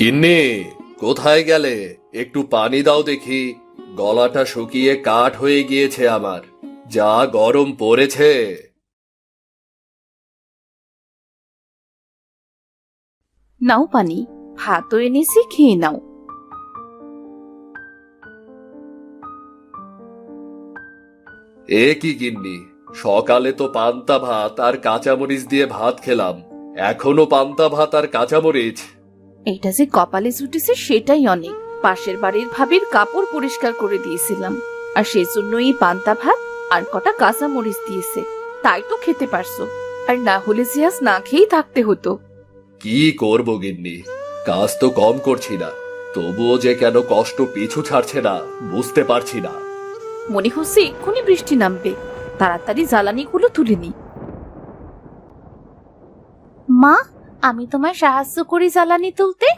গিন্নি, কোথায় গেলে? একটু পানি দাও দেখি। গলাটা শুকিয়ে কাঠ হয়ে গিয়েছে আমার, যা গরম পড়েছে। নাও পানি, ভাতও এনেছি, খেয়ে নাও। এ কি গিন্নি, সকালে তো পান্তা ভাত আর কাঁচামরিচ দিয়ে ভাত খেলাম, এখনো পান্তা ভাত আর কাঁচামরিচ? এটা যে কপালে জুটেছে সেটাই অনেক। পাশের বাড়ির ভাবির কাপড় পরিষ্কার করে দিয়েছিলাম, আর সেজন্য এই পান্তা ভাত আর কটা কাঁচা মরিচ দিয়েছে, তাই তো খেতে পারছো। আর না হলে যে আজ না খেয়েই থাকতে হতো। কি করব গিন্নি, কাজ তো কম করছি না, তবুও যে কেন কষ্ট পিছু ছাড়ছে না বুঝতে পারছি না। মনে হচ্ছে এক্ষুনি বৃষ্টি নামবে, তাড়াতাড়ি জ্বালানিগুলো তুলে নি। মা, আমি তোমায় সাহায্য করি জ্বালানি তুলতে।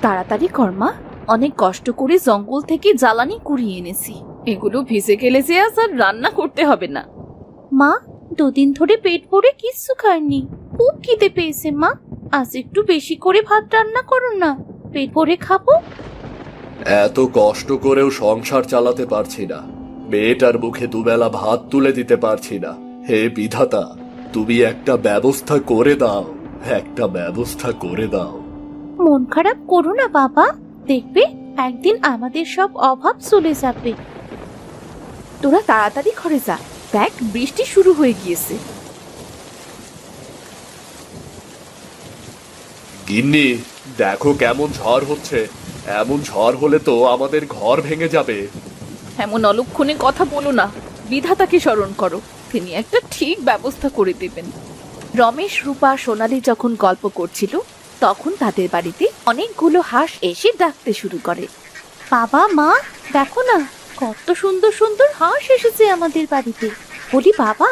তাড়াতাড়ি কর মা, অনেক কষ্ট করে জঙ্গল থেকে জ্বালানি কুড়িয়ে এনেছি। এগুলো ভিজে গেলে যে আজ আর রান্না করতে হবে না। মা, দুদিন ধরে পেট ভরে কিচ্ছু খাইনি, খুব খিদে পেয়েছে মা। আজ একটু বেশি করে ভাত রান্না করো না, পেট ভরে খাবো। এত কষ্ট করেও সংসার চালাতে পারছি না, মেয়েটার মুখে দুবেলা ভাত তুলে দিতে পারছি না। হে বিধাতা, তুমি একটা ব্যবস্থা করে দাও, একটা ব্যবস্থা করে দাও। মন খারাপ করো না বাবা, দেখবে একদিন আমাদের সব অভাব চলে যাবে। তোরা তাড়াতাড়ি ঘরে যা, দেখ বৃষ্টি শুরু হয়ে গিয়েছে। গিন্নি, দেখো কেমন ঝড় হচ্ছে, এমন ঝড় হলে তো আমাদের ঘর ভেঙে যাবে। এমন অলক্ষণে কথা বলো না, বিধাতাকে স্মরণ করো, তিনি একটা ঠিক ব্যবস্থা করে দেবেন। রমেশ, রূপা, সোনালি যখন গল্প করছিল, তখন তাদের বাড়িতে অনেকগুলো হাঁস এসে ডাকতে শুরু করে। বাবা মা, দেখো না, কত সুন্দর সুন্দর হাঁস এসেছে আমাদের বাড়িতে। বলি বাবা,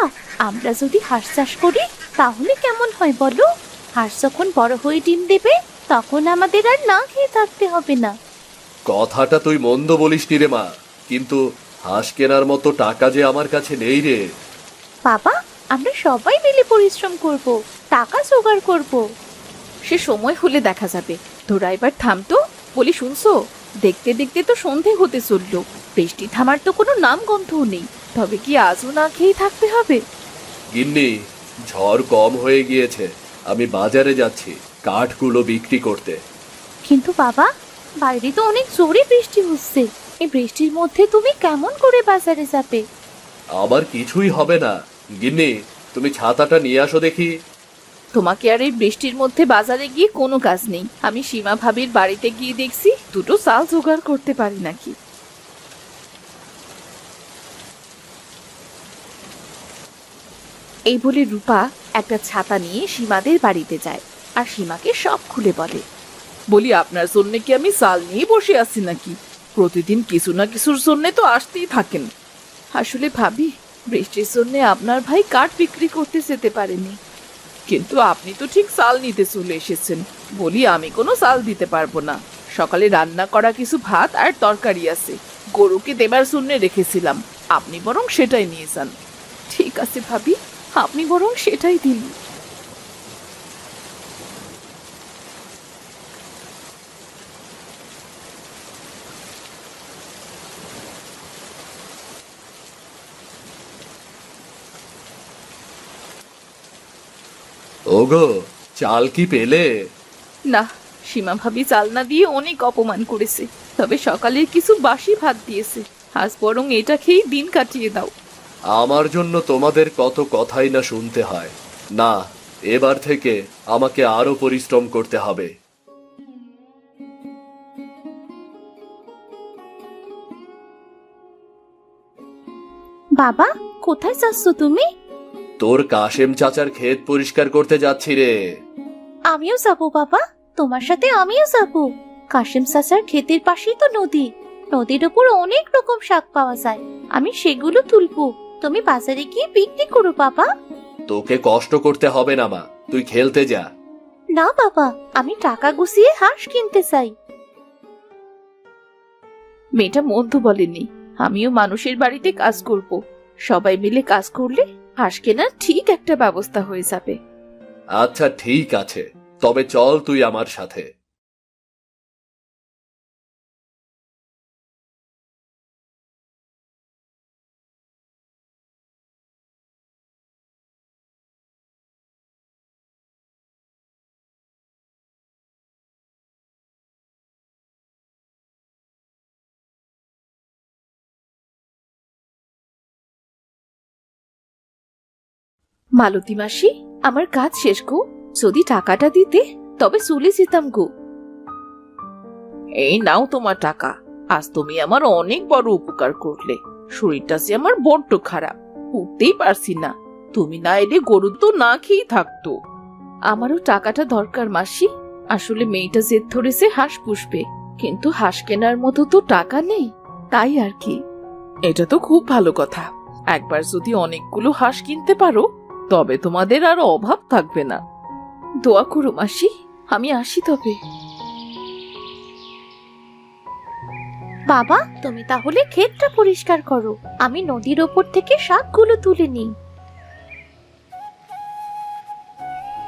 আমরা যদি হাঁস চাষ করি তাহলে কেমন হয় বলো? হাঁস যখন বড় হয়ে ডিম দেবে, তখন আমাদের আর না খেয়ে থাকতে হবে না। কথাটা তুই মন্দ বলিসনি রে মা, কিন্তু হাঁস কেনার মতো টাকা যে আমার কাছে নেই রে। বাবা, আমরা সবাই মিলে পরিশ্রম করব, টাকা জোগাড় করব। সে সময় হলে দেখা যাবে। তোরা এবার থামতো, বলি শুনছো? দেখতে দেখতে তো সন্ধে হতে চললো, বৃষ্টি থামার তো কোনো নাম গন্ধও নেই। তবে কি আজও না খেয়ে থাকতে হবে? গিন্নি, ঝড় কম হয়ে গিয়েছে, আমি বাজারে যাচ্ছি কাঠগুলো বিক্রি করতে। কিন্তু বাবা, বাইরে তো অনেক জোরে বৃষ্টি হচ্ছে, এই বৃষ্টির মধ্যে তুমি কেমন করে বাজারে যাবে? আবার কিছুই হবে না। গিন্নি, তুমি ছাতাটা নিয়ে আসো দেখি। তোমাকে আর এই বৃষ্টির মধ্যে বাজারে গিয়ে কোনো কাজ নেই। আমি সীমা ভাবির বাড়িতে গিয়ে দেখছি দুটো চাল জোগাড় করতে পারি নাকি। এই বলে রূপা একটা ছাতা নিয়ে সীমাদের বাড়িতে যায়, আর সীমাকে সব খুলে বলে। বলি, আপনার জন্য কি আমি চাল নিয়ে বসে আছি নাকি? প্রতিদিন কিছু না কিছুর জন্য তো আসতেই থাকেন। আসলে ভাবি, বৃষ্টির জন্য আপনার ভাই কাঠ বিক্রি করতে যেতে পারেনি। কিন্তু আপনি তো ঠিক চাল নিতে চলে এসেছেন। বলি, আমি কোনো চাল দিতে পারবো না। সকালে রান্না করা কিছু ভাত আর তরকারি আছে, গরুকে দেবার জন্য রেখেছিলাম, আপনি বরং সেটাই নিয়ে যান। ঠিক আছে ভাবি, আপনি বরং সেটাই দিন। ওগো, চাল কি পেলে? না, সীমা ভাবি চাল না দিয়ে অনেক অপমান করেছে, তবে সকালের কিছু বাসি ভাত দিয়েছে। আজ বরং এটা খেয়েই দিন কাটিয়ে দাও। আমার জন্য তোমাদের কত কথাই না শুনতে হয়। না, এবার থেকে আমাকে আরো পরিশ্রম করতে হবে। বাবা, কোথায় যাচ্ছ তুমি? তোর কাশেম চাচার ক্ষেত পরিষ্কার করতে যাচ্ছি রে। আমিও যাব বাবা, তোমার সাথে আমিও যাব। কাশিম চাচার ক্ষেতের পাশেই তো নদী, নদীর উপর অনেক রকম শাক পাওয়া যায়, আমি সেগুলো তুলবো। তুমি বাজারে গিয়ে বিক্রি করো বাবা। তোকে কষ্ট করতে হবে না মা, তুই খেলতে যা। না বাবা, আমি টাকা গুছিয়ে হাঁস কিনতে চাই। মেয়েটা মধ্য বলেনি, আমিও মানুষের বাড়িতে কাজ করব। সবাই মিলে কাজ করলে হাঁস কেনার ঠিক একটা ব্যবস্থা হয়ে যাবে। আচ্ছা ঠিক আছে, তবে চল তুই আমার সাথে। মালতী মাসি, আমার কাজ শেষ গো। যদি টাকাটা দিতে তবে চলে যেতাম গো। এই নাও তোমার টাকা। আজ তুমি আমার অনেক বড় উপকার করলে। শরীরটা যে আমার বড্ড খারাপ, উঠতেই পারছি না। তুমি না এলে গরু তো না খেয়েই থাকতো। আমারও টাকাটা দরকার মাসি। আসলে মেয়েটা জেদ ধরেছে হাঁস পুষবে, কিন্তু হাঁস কেনার মতো তো টাকা নেই, তাই আর কি। এটা তো খুব ভালো কথা। একবার যদি অনেকগুলো হাঁস কিনতে পারো তবে তোমাদের আর অভাব থাকবে না। দোয়া করো মাসি, আমি আসি তবে। বাবা, তুমি তাহলে ক্ষেতটা পরিষ্কার করো, আমি নদীর ওপর থেকে শাকগুলো তুলে নিই।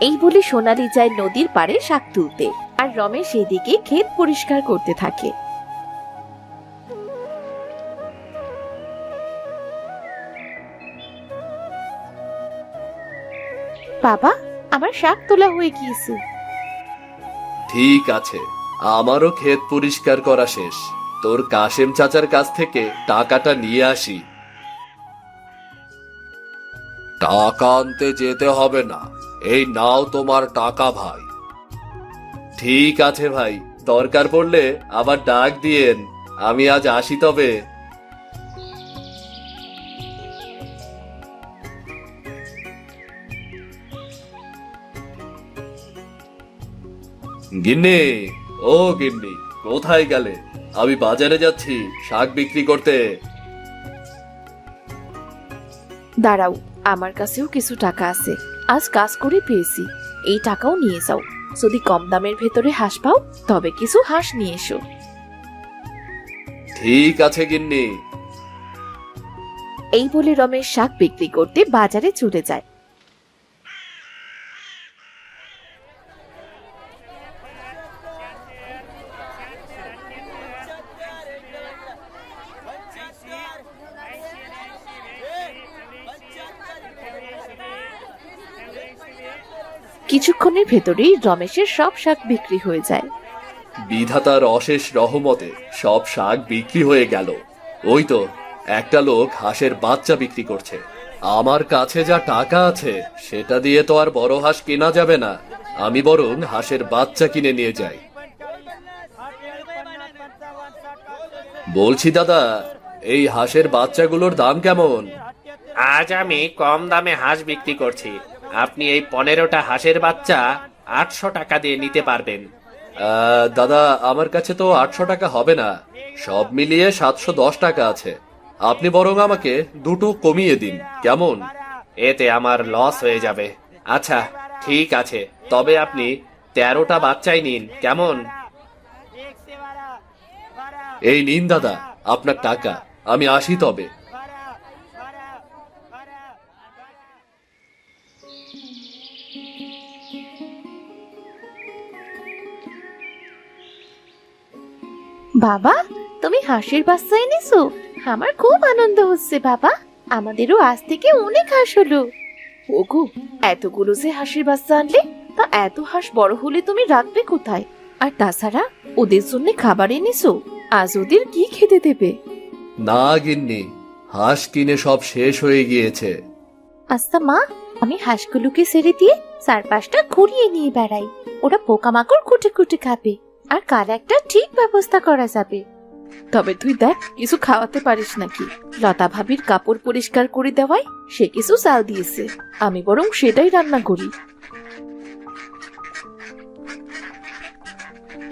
এই বলে সোনালি যায় নদীর পাড়ে শাক তুলতে, আর রমেশ এদিকে ক্ষেত পরিষ্কার করতে থাকে। বাবা, আমার শাক তোলা হয়ে গিয়েছে। ঠিক আছে, আমারও ক্ষেত পরিষ্কার করা শেষ। তোর কাশেম চাচার কাছ থেকে টাকাটা নিয়ে আসি। টাকা আনতে যেতে হবে না, এই নাও তোমার টাকা ভাই। ঠিক আছে ভাই, দরকার পড়লে আবার ডাক দিয়েন। আমি আজ আসি তবে। গিন্নি, ও গিন্নি, কোথায় গেলে? আমি বাজারে যাচ্ছি শাক বিক্রি করতে। দাঁড়াও, আমার কাছেও কিছু টাকা আছে। আজ কাজ করে পেয়েছি, এই টাকাও নিয়ে যাও। যদি কম দামের ভেতরে হাঁস পাও তবে কিছু হাঁস নিয়ে এসো। ঠিক আছে গিন্নি। এই বলে রমেশ শাক বিক্রি করতে বাজারে চলে যায়। কিছুক্ষণের ভেতরেই রমেশের সব শাক বিক্রি হয়ে যায়। বিধাতার অশেষ রহমতে সব শাক বিক্রি হয়ে গেল। ওই তো একটা লোক হাঁসের বাচ্চা বিক্রি করছে। আমার কাছে যা টাকা আছে সেটা দিয়ে তো আর বড় হাঁস কেনা যাবে না। আমি বরং হাঁসের বাচ্চা কিনে নিয়ে যাই। বলছি দাদা, এই হাঁসের বাচ্চাগুলোর দাম কেমন? আজ আমি কম দামে হাঁস বিক্রি করছি। আপনি এই 15টা হাঁসের বাচ্চা 800 টাকা দিয়ে নিতে পারবেন। দাদা, আমার কাছে তো 800 টাকা হবে না, সব মিলিয়ে 710 টাকা আছে। আপনি বরং আমাকে দুটো কমিয়ে দিন, কেমন? এতে আমার লস হয়ে যাবে। আচ্ছা ঠিক আছে, তবে আপনি 13টা বাচ্চাই নিন, কেমন? এই নিন দাদা আপনার টাকা, আমি আসি তবে। বাবা, তুমি হাঁসের বাচ্চা এনেছো? আমার খুব আনন্দ হচ্ছে বাবা। আমাদেরও আজ থেকে অনেক হাঁস হলো। ওগো, এতগুলো যে হাঁসের বাচ্চা আনলে, তা এত হাঁস বড় হলে তুমি রাখবে কোথায়? আর তাছাড়া ওদের জন্য খাবার এনেছো, আজ ওদের কি খেতে দেবে? না গিন্নি, হাঁস কিনে সব শেষ হয়ে গিয়েছে। আচ্ছা মা, আমি হাঁসগুলোকে ছেড়ে দিয়ে চারপাশটা ঘুরিয়ে নিয়ে বেড়াই। ওরা পোকামাকড় কুটে কুটে খাবে, আর কাল একটা ঠিক ব্যবস্থা করা যাবে। তবে তুই দেখ, কিছু খাওয়াতে পারিস নাকি? লতা ভাবির কাপড় পরিষ্কার করে দেওয়ায় সে কিছু চাল দিয়েছে, আমি বরং সেটাই রান্না করি।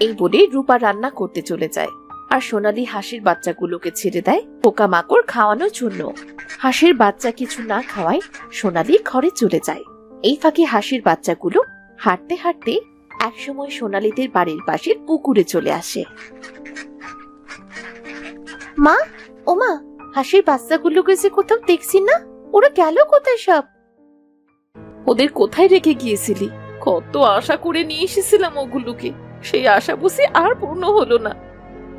এই বলে রূপা রান্না করতে চলে যায়, আর সোনালি হাঁসের বাচ্চাগুলোকে ছেড়ে দেয় পোকামাকড় খাওয়ানোর জন্য। হাঁসের বাচ্চা কিছু না খাওয়ায় সোনালি ঘরে চলে যায়। এই ফাঁকে হাঁসের বাচ্চাগুলো হাঁটতে হাঁটতে একসময় সোনালিদের বাড়ির পাশের পুকুরে চলে আসে। মা, ও মা, হাঁসের বাচ্চাগুলোকে যে কোথাও দেখছি না, ওরা গেল কোথায় সব? ওদের কোথায় রেখে গিয়েছিলি? কত আশা করে নিয়ে এসেছিলাম ওগুলোকে, সেই আশা বুঝি আর পূর্ণ হলো না।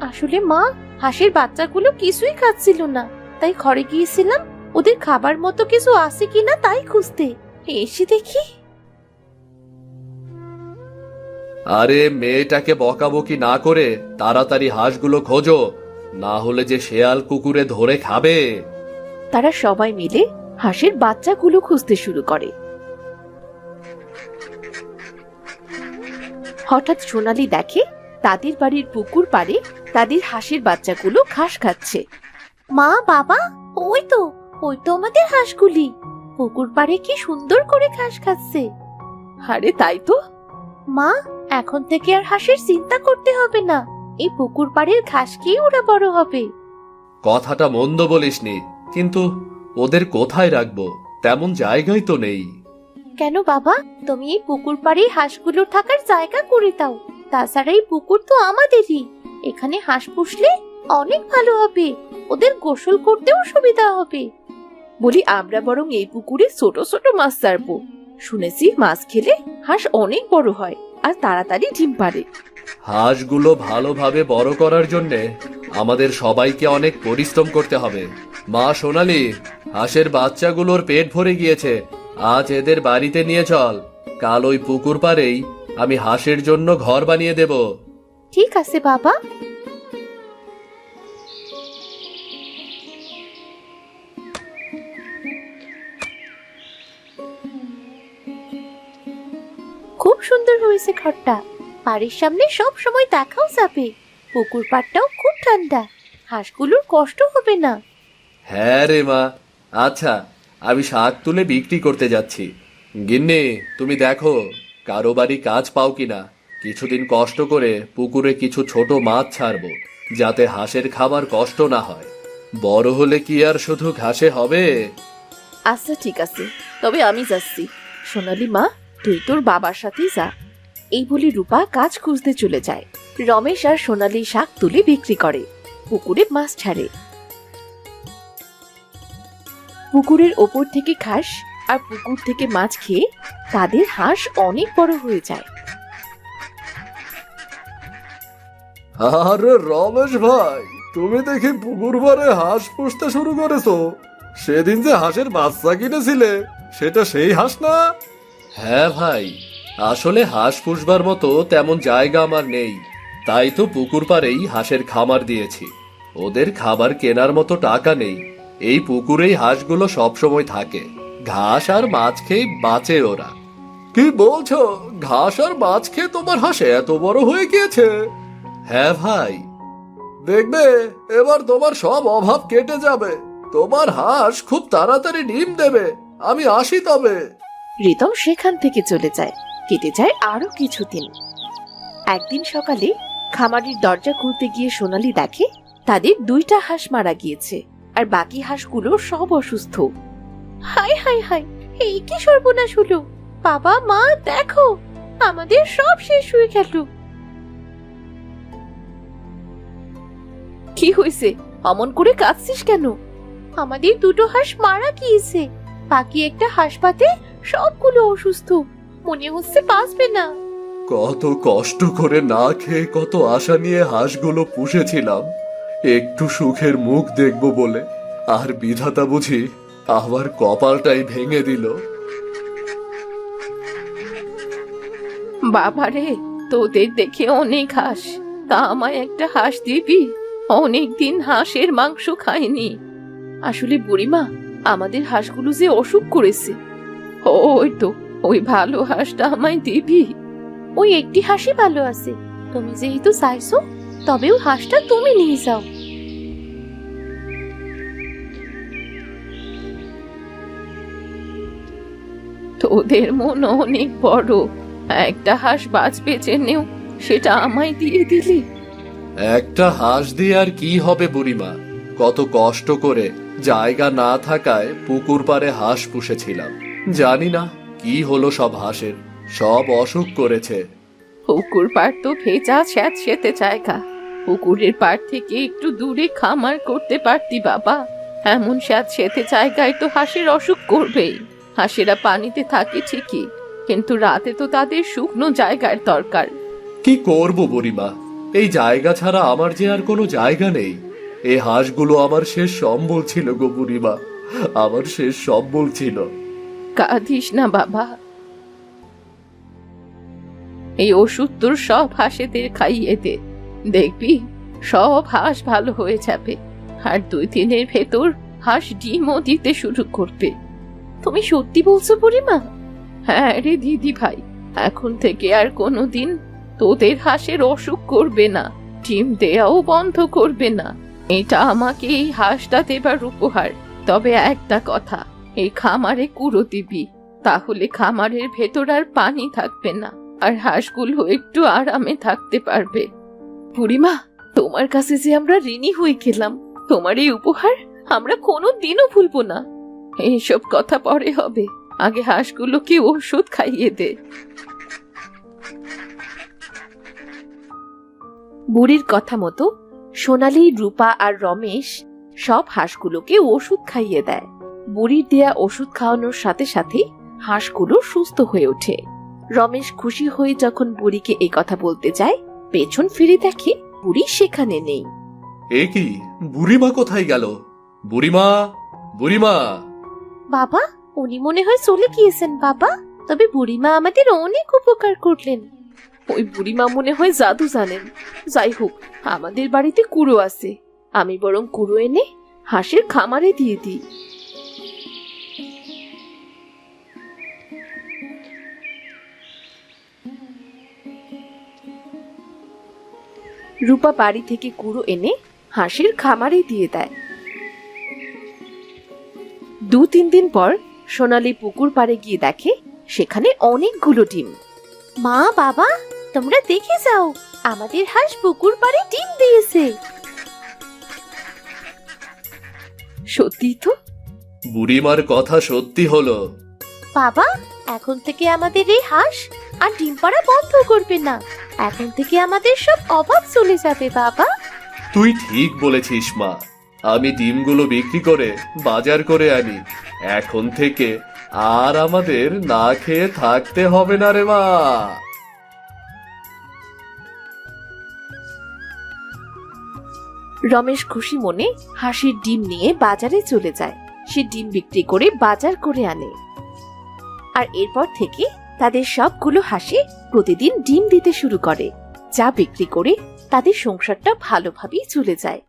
আসলে মা, হাঁসের বাচ্চাগুলো কিছুই খাচ্ছিল না, তাই ঘরে গিয়েছিলাম ওদের খাবার মতো কিছু আছে কিনা তাই খুঁজতে। এসে দেখি। আরে মেয়েটাকে বকাবকি না করে তাড়াতাড়ি হাঁসগুলো খোঁজো, না হলে যে শেয়াল কুকুরে ধরে খাবে। তারা সবাই মিলে হাঁসের বাচ্চাগুলো খুঁজতে শুরু করে। হঠাৎ সোনালি দেখে তাদের বাড়ির পুকুর পাড়ে তাদের হাঁসের বাচ্চাগুলো ঘাস খাচ্ছে। মা, বাবা, ওই তো আমাদের হাঁসগুলি পুকুর পাড়ে কি সুন্দর করে ঘাস খাচ্ছে। আরে তাই তো। মা, এখন থেকে আর হাঁসের চিন্তা করতে হবে না, এই পুকুর পাড়ের ঘাস খেয়ে ওরা বড় হবে। কথাটা মন্দ বলিসনি, কিন্তু ওদের কোথায় রাখবো? তেমন জায়গাই তো নেই। কেন বাবা, তুমি এই পুকুর পাড়ে হাঁসগুলোর থাকার জায়গা করে দাও। তাছাড়া এই পুকুর তো আমাদেরই, এখানে হাঁস পুষলে অনেক ভালো হবে, ওদের গোসল করতেও সুবিধা হবে। বলি আমরা বরং এই পুকুরে ছোট ছোট মাছ ছাড়বো। শুনেছি মাছ খেলে হাঁস অনেক বড় হয় আর তাড়াতাড়ি ডিম পাড়ে। হাঁসগুলো ভালোভাবে বড় করার জন্য আমাদের সবাইকে অনেক পরিশ্রম করতে হবে। মা সোনালি, হাঁসের বাচ্চাগুলোর পেট ভরে গিয়েছে, আজ এদের বাড়িতে নিয়ে চল। কাল ওই পুকুর পাড়েই আমি হাঁসের জন্য ঘর বানিয়ে দেব। ঠিক আছে বাবা। খুব সুন্দর হয়েছে ঘরটা, বাড়ির সামনে সব সময় দেখাও যাবে। পুকুর পাড়টাও খুব ঠান্ডা, হাঁসগুলোর কষ্ট হবে না। হ্যাঁ রে মা। আচ্ছা, আমি শাক তুলে বিক্রি করতে যাচ্ছি। গিন্নি, তুমি দেখো কারো বাড়ি কাজ পাও কিনা। কিছুদিন কষ্ট করে পুকুরে কিছু ছোট মাছ ছাড়বো, যাতে হাঁসের খাবার কষ্ট না হয়। বড় হলে কি আর শুধু ঘাসে হবে? আচ্ছা ঠিক আছে, তবে আমি যাচ্ছি। সোনালি মা, তুই তোর বাবার সাথেই যা। এই বলে রূপা কাজ খুঁজতে চলে যায়। রমেশ আর সোনালি শাক তুলে বিক্রি করে, পুকুরে মাছ ছাড়ে। পুকুরের ওপর থেকে ঘাস আর পুকুর থেকে মাছ খেয়ে তাদের হাঁস অনেক বড় হয়ে যায়। আরে রমেশ ভাই, তুমি দেখি পুকুর ভরে হাঁস পুষতে শুরু করেছো। সেদিন যে হাঁসের বাচ্চা কিনেছিলে, সেটা সেই হাঁস না? হ্যাঁ ভাই, আসলে হাঁস পুষবার মতো তেমন জায়গা আমার নেই, তাই তো পুকুর পাড়েই হাঁসের খামার দিয়েছি। ওদের খাবার কেনার মতো টাকা নেই, এই পুকুরেই হাঁসগুলো সবসময় থাকে। ঘাস আর মাছ খেয়ে বাঁচে ওরা। কি বলছো? ঘাস আর মাছ খেয়ে তোমার হাঁস এত বড় হয়ে গিয়েছে? হ্যাঁ ভাই, দেখবে এবার তোমার সব অভাব কেটে যাবে। তোমার হাঁস খুব তাড়াতাড়ি ডিম দেবে। আমি আসি তবে। রিতম সেখান থেকে চলে যায়। কেটে যায় আরো কিছুদিন। একদিন সকালে খামারের দরজা খুলতে গিয়ে সোনালি দেখে তাদের 2টা হাঁস মারা গিয়েছে আর বাকি হাঁসগুলো সব অসুস্থ। হাই হাই হাই, এই কি সর্বনাশ হলো! বাবা, মা, দেখো আমাদের সব শেষ হয়ে গেল। কি হয়েছে? অমন করে কাঁদছিস কেন? আমাদের 2টো হাঁস মারা গিয়েছে, বাকি একটা হাসপাতে সবগুলো অসুস্থ, মনে হচ্ছে বাঁচবে না। কত কষ্ট করে না খেয়ে কত আশা নিয়ে হাঁসগুলো পুষেছিলাম, একটু সুখের মুখ দেখব বলে, আর বিধাতা বুঝি আমার কপালটাই ভেঙে দিল। বাবারে, তোদের দেখে অনেক হাঁস, তা আমায় একটা হাঁস দিবি? অনেকদিন হাঁসের মাংস খাইনি। আসলে বুড়িমা, আমাদের হাঁসগুলো যে অসুখ করেছে। ওই তো, ওই ভালো হাঁসটা আমায় দিবি? ওই একটি হাঁসই ভালো আছে, তুমি যেহেতু চাইছো তবেও হাঁসটা তুমি নিয়ে যাও। তোদের মন অনেক বড়, একটা হাঁস বাঁচবে জেনেও সেটা আমায় দিয়ে দিলি। একটা হাঁস দিয়ে আর কি হবে বুড়িমা? কত কষ্ট করে জায়গা না থাকায় পুকুর পাড়ে হাঁস পুষেছিলাম। জানি না কি হলো সব হাঁসের, সব অসুখ করেছে। পুকুর পাড় তো ভেজা স্যাঁতসেঁতে জায়গা, পুকুরের পাড় থেকে একটু দূরে খামার করতে পারতি বাবা। এমন স্যাঁতসেঁতে জায়গায় তো হাঁসের অসুখ করবেই। হাঁসেরা পানিতে থাকে ঠিকই, কিন্তু রাতে তো তাদের শুকনো জায়গার দরকার। কি করব বুড়িমা, এই জায়গা ছাড়া আমার যে আর কোনো জায়গা নেই। এই হাঁসগুলো আমার শেষ সম্বল ছিল গো বুড়িমা, আমার শেষ সম্বল ছিল। কাঁদিস না বাবা, এই ওষুধ তোর সব হাঁসেদের খাইয়ে দে, দেখবি সব হাঁস ভালো হয়ে যাবে। আর 2 দিনের ভেতর হাঁস ডিমও দিতে শুরু করবে। তুমি সত্যি বলছো বুড়িমা? হ্যাঁ রে দিদি ভাই, এখন থেকে আর কোনোদিন তোদের হাঁসের অসুখ করবে না, ডিম দেয়াও বন্ধ করবে না। এটা আমাকে এই হাঁসটা দেবার উপহার। তবে একটা কথা, এই খামারে কুড়ো দিবি, তাহলে খামারের ভেতর আর পানি থাকবে না, আর হাঁসগুলো একটু আরামে থাকতে পারবে। বুড়িমা, তোমার কাছে যে আমরা ঋণী হয়ে গেলাম, তোমার এই উপহার আমরা কোনো দিনও ভুলবো না। এইসব কথা পরে হবে, আগে হাঁসগুলোকে ওষুধ খাইয়ে দে। বুড়ির কথা মতো সোনালী, রূপা আর রমেশ সব হাঁসগুলোকে ওষুধ খাইয়ে দেয়। বুড়ির দেয়া ওষুধ খাওয়ানোর সাথে সাথে হাঁসগুলো সুস্থ হয়ে ওঠে। রমেশ খুশি হয়ে যখন বুড়িকে এই কথা বলতে যায়, পেছন ফিরে দেখে বুড়ি সেখানে নেই। এ কি, বুড়িমা কোথায় গেল? বুড়িমা, বুড়িমা! বাবা, উনি মনে হয় চলে গিয়েছেন বাবা। তবে বুড়িমা আমাদের অনেক উপকার করলেন। ওই বুড়িমা মনে হয় জাদু জানেন। যাই হোক, আমাদের বাড়িতে কুড়ো আছে, আমি বরং কুড়ো এনে হাঁসের খামারে দিয়ে দিই। রূপা বাড়ি থেকে কুড়ো এনে হাঁসের খামারে দিয়ে দেয়। 2-3 দিন পর সোনালী পুকুর পাড়ে গিয়ে দেখে সেখানে অনেকগুলো ডিম। মা, বাবা, তোমরা দেখে যাও, আমাদের হাঁস পুকুর পাড়ে ডিম দিয়েছে। সত্যি তো? বুড়িমার কথা সত্যি হলো। বাবা, এখন থেকে আমাদের এই হাঁস আর ডিম পাড়া বন্ধ করবে না। এখন থেকে আমাদের সব অভাব চলে যাবে বাবা। তুই ঠিক বলেছিস মা। আমি ডিমগুলো বিক্রি করে বাজার করে আনি। এখন থেকে আর আমাদের না খেয়ে থাকতে হবে না রে মা। রমেশ খুশি মনে হাঁসের ডিম নিয়ে বাজারে চলে যায়। সে ডিম বিক্রি করে বাজার করে আনে। আর এরপর থেকে তাদের সবগুলো হাঁসে প্রতিদিন ডিম দিতে শুরু করে, যা বিক্রি করে তাদের সংসারটা ভালোভাবেই চলে যায়।